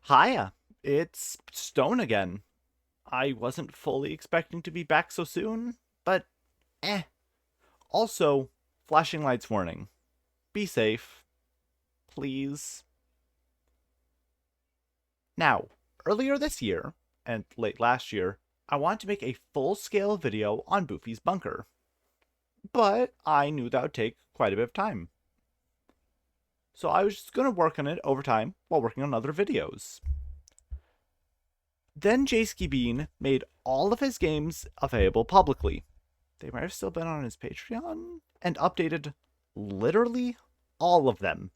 Hiya, it's Stone again. I wasn't fully expecting to be back so soon, but eh. Also, flashing lights warning. Be safe, please. Now, earlier this year, and late last year, I wanted to make a full-scale video on Boofy's bunker. But I knew that would take quite a bit of time. So I was just going to work on it over time while working on other videos. Then JayskiBean made all of his games available publicly. They might have still been on his Patreon, and updated literally all of them.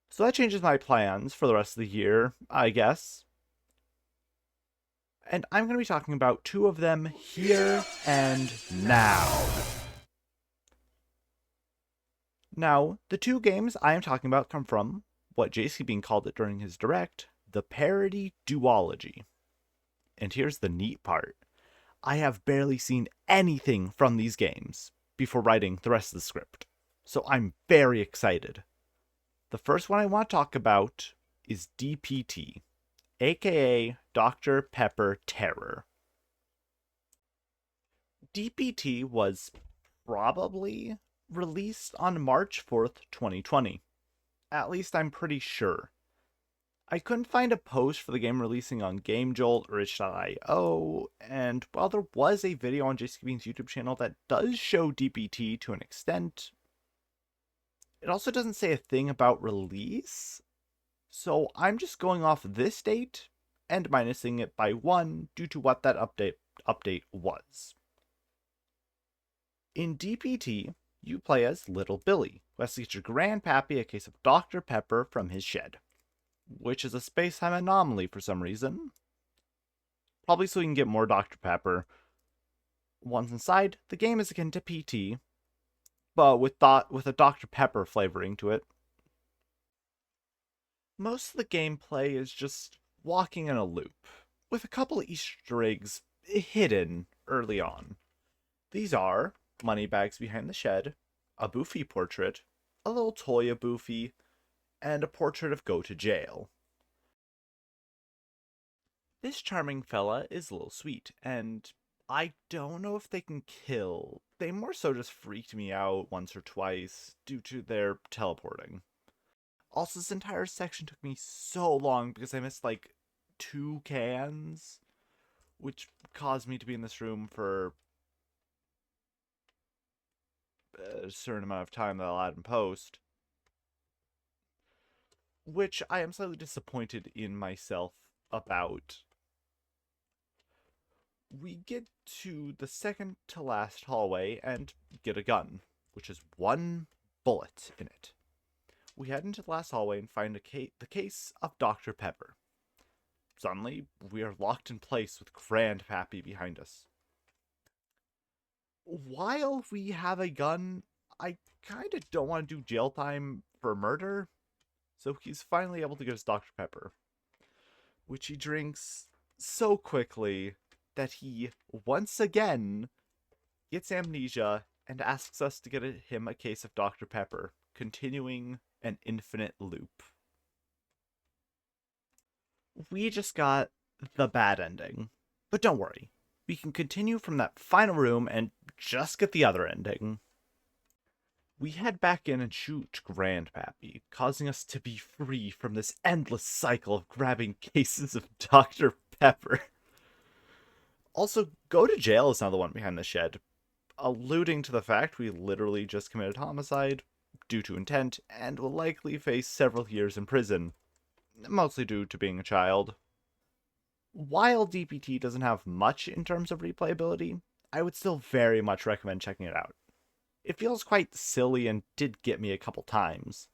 So that changes my plans for the rest of the year, I guess. And I'm going to be talking about two of them here and now. Now, the two games I am talking about come from what JayskiBean called it during his direct, the Parody Duology. And here's the neat part. I have barely seen anything from these games before writing the rest of the script, so I'm very excited. The first one I want to talk about is DPT, aka Dr. Pepper Terror. DPT was probably released on March 4th, 2020. At least I'm pretty sure. I couldn't find a post for the game releasing on GameJolt or itch.io, and while there was a video on JayskiBean's YouTube channel that does show DPT to an extent, it also doesn't say a thing about release, so I'm just going off this date and minusing it by 1 due to what that update was. In DPT, you play as Little Billy, who has to get your grandpappy a case of Dr. Pepper from his shed, which is a space-time anomaly for some reason. Probably so we can get more Dr. Pepper. Once inside, the game is akin to PT, but with a Dr. Pepper flavoring to it. Most of the gameplay is just walking in a loop, with a couple of Easter eggs hidden early on. These are moneybags behind the shed, a Boofy portrait, a little toy of Boofy, and a portrait of Go to Jail. This charming fella is a little sweet, and I don't know if they can kill. They more so just freaked me out once or twice due to their teleporting. Also, this entire section took me so long because I missed like 2 cans, which caused me to be in this room for a certain amount of time that I'll add in post. Which I am slightly disappointed in myself about. We get to the second to last hallway and get a gun, which has 1 bullet in it. We head into the last hallway and find the case of Dr. Pepper. Suddenly, we are locked in place with Grandpappy behind us. While we have a gun, I kinda don't want to do jail time for murder, so he's finally able to get his Dr. Pepper, which he drinks so quickly that he, once again, gets amnesia and asks us to get him a case of Dr. Pepper, continuing an infinite loop. We just got the bad ending, but don't worry, we can continue from that final room and just get the other ending. We head back in and shoot Grandpappy, causing us to be free from this endless cycle of grabbing cases of Dr. Pepper. Also, Go to Jail is now the one behind the shed, alluding to the fact we literally just committed homicide due to intent and will likely face several years in prison, mostly due to being a child. While DPT doesn't have much in terms of replayability, I would still very much recommend checking it out. It feels quite silly and did get me a couple times.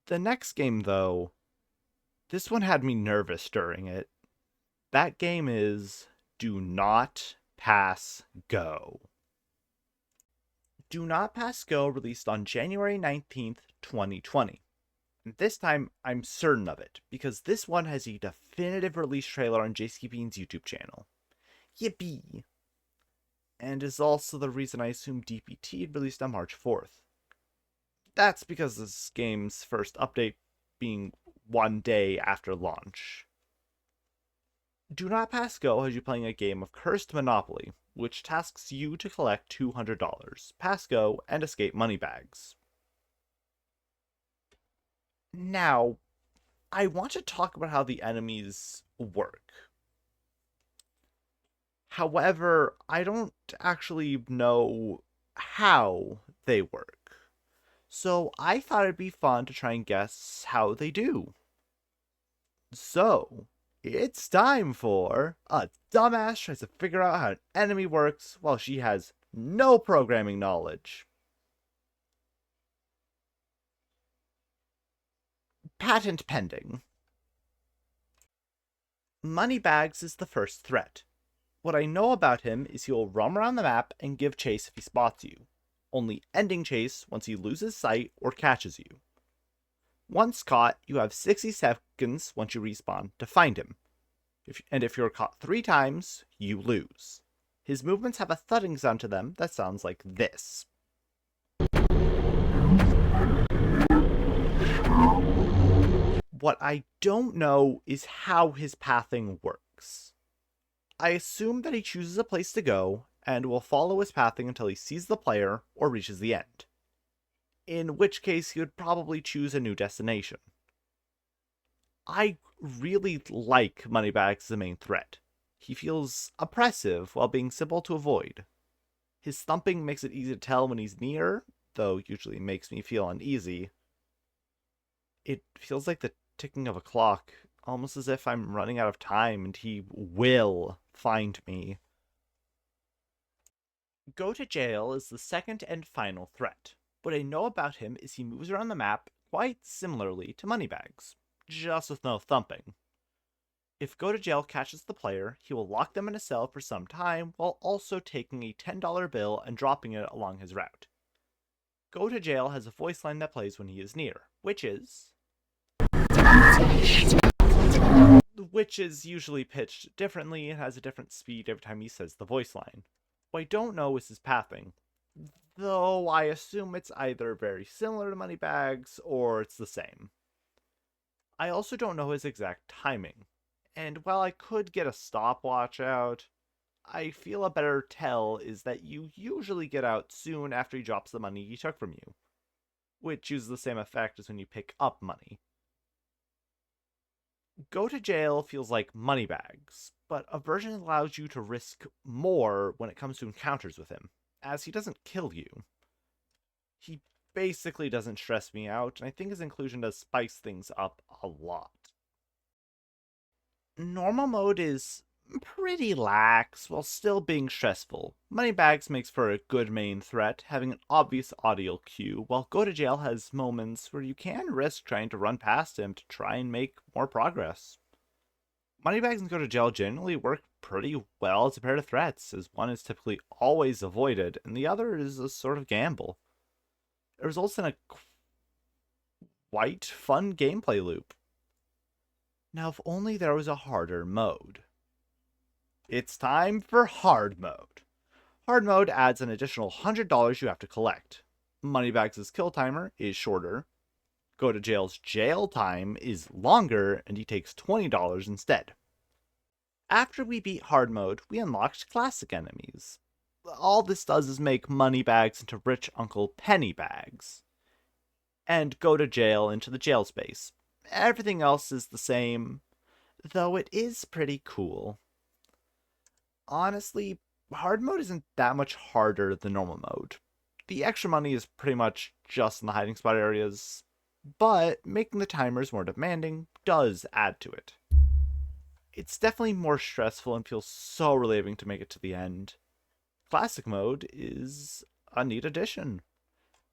The next game, though, this one had me nervous during it. That game is Do Not Pass Go. Do Not Pass Go released on January 19th, 2020. And this time, I'm certain of it, because this one has a definitive release trailer on JayskiBean's YouTube channel. Yippee! And is also the reason I assume DPT released on March 4th. That's because this game's first update being one day after launch. Do Not Pass Go has you playing a game of Cursed Monopoly, which tasks you to collect $200, pass go, and escape money bags. Now, I want to talk about how the enemies work. However, I don't actually know how they work. So I thought it'd be fun to try and guess how they do. So, it's time for a dumbass tries to figure out how an enemy works while she has no programming knowledge. Patent pending. Moneybags is the first threat. What I know about him is he will roam around the map and give chase if he spots you, only ending chase once he loses sight or catches you. Once caught, you have 60 seconds once you respawn to find him. If you're caught 3 times, you lose. His movements have a thudding sound to them that sounds like this. What I don't know is how his pathing works. I assume that he chooses a place to go and will follow his pathing until he sees the player or reaches the end. In which case, he would probably choose a new destination. I really like Moneybags as the main threat. He feels oppressive while being simple to avoid. His thumping makes it easy to tell when he's near, though usually makes me feel uneasy. It feels like the ticking of a clock, almost as if I'm running out of time and he will find me. Go to jail is the second and final threat. What I know about him is he moves around the map quite similarly to Moneybags, just with no thumping. If Go to Jail catches the player, he will lock them in a cell for some time while also taking a $10 bill and dropping it along his route. Go to Jail has a voice line that plays when he is near, which is usually pitched differently and has a different speed every time he says the voice line. What I don't know is his pathing, though I assume it's either very similar to Moneybags or it's the same. I also don't know his exact timing, and while I could get a stopwatch out, I feel a better tell is that you usually get out soon after he drops the money he took from you, which uses the same effect as when you pick up money. Go to Jail feels like Moneybags, but a version that allows you to risk more when it comes to encounters with him, as he doesn't kill you. He basically doesn't stress me out, and I think his inclusion does spice things up a lot. Normal mode is pretty lax while still being stressful. Moneybags makes for a good main threat, having an obvious audio cue, while Go to Jail has moments where you can risk trying to run past him to try and make more progress. Moneybags and Go to Jail generally work pretty well as a pair of threats, as one is typically always avoided and the other is a sort of gamble. It results in a quite fun gameplay loop. Now, if only there was a harder mode. It's time for hard mode. Hard mode adds an additional $100 you have to collect. Moneybags' kill timer is shorter. Go to Jail's jail time is longer, and he takes $20 instead. After we beat hard mode, we unlocked classic enemies. All this does is make Moneybags into Rich Uncle Pennybags, and Go to Jail into the jail space. Everything else is the same, though it is pretty cool. Honestly, hard mode isn't that much harder than normal mode. The extra money is pretty much just in the hiding spot areas, but making the timers more demanding does add to it. It's definitely more stressful and feels so relieving to make it to the end. Classic mode is a neat addition.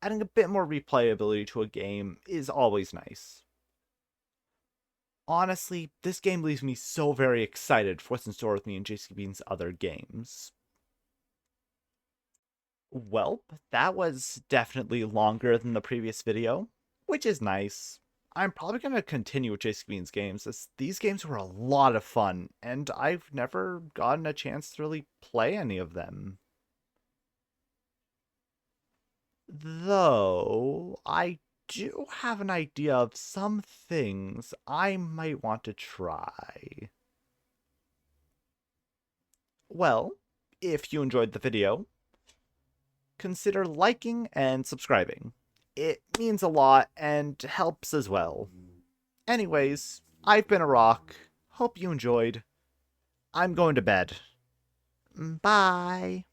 Adding a bit more replayability to a game is always nice. Honestly, this game leaves me so very excited for what's in store with me in JayskiBean's other games. Well, that was definitely longer than the previous video, which is nice. I'm probably going to continue with JayskiBean's games, as these games were a lot of fun, and I've never gotten a chance to really play any of them. Though, I do have an idea of some things I might want to try. Well, if you enjoyed the video, consider liking and subscribing. It means a lot and helps as well. Anyways, I've been a rock. Hope you enjoyed. I'm going to bed. Bye.